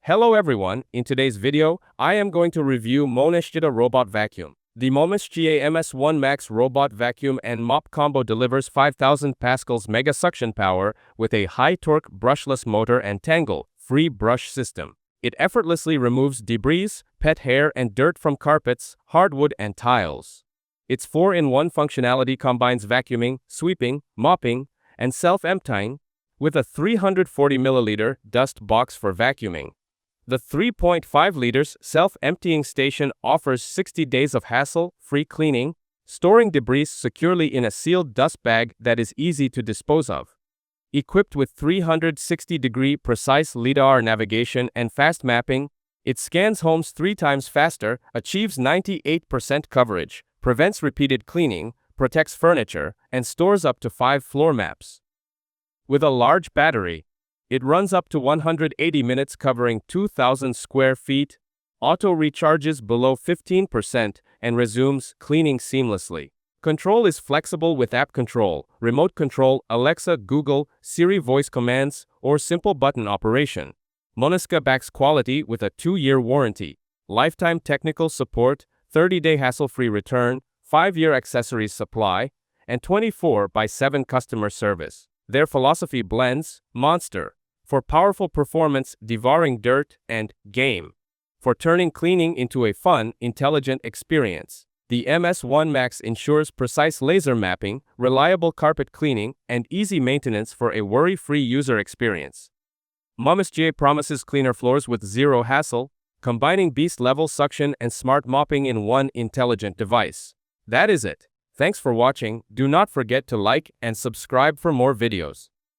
Hello everyone, in today's video, I am going to review Monsga Robot Vacuum. The Monsga MS1 Max Robot Vacuum and Mop combo delivers 5000 pascals mega suction power with a high-torque brushless motor and tangle-free brush system. It effortlessly removes debris, pet hair and dirt from carpets, hardwood and tiles. Its 4-in-1 functionality combines vacuuming, sweeping, mopping, and self-emptying, with a 340 milliliter dust box for vacuuming. The 3.5 liters self-emptying station offers 60 days of hassle-free cleaning, storing debris securely in a sealed dust bag that is easy to dispose of. Equipped with 360-degree precise LiDAR navigation and fast mapping, it scans homes 3 times faster, achieves 98% coverage, prevents repeated cleaning, protects furniture, and stores up to 5 floor maps. With a large battery, it runs up to 180 minutes covering 2,000 square feet, auto-recharges below 15%, and resumes cleaning seamlessly. Control is flexible with app control, remote control, Alexa, Google, Siri voice commands, or simple button operation. Monsga backs quality with a 2-year warranty, lifetime technical support, 30-day hassle-free return, 5-year accessories supply, and 24/7 customer service. Their philosophy blends Monster for powerful performance, devouring dirt, and game for turning cleaning into a fun, intelligent experience. The MS1 Max ensures precise laser mapping, reliable carpet cleaning, and easy maintenance for a worry-free user experience. Monsga promises cleaner floors with zero hassle, combining beast-level suction and smart mopping in one intelligent device. That is it. Thanks for watching. Do not forget to like and subscribe for more videos.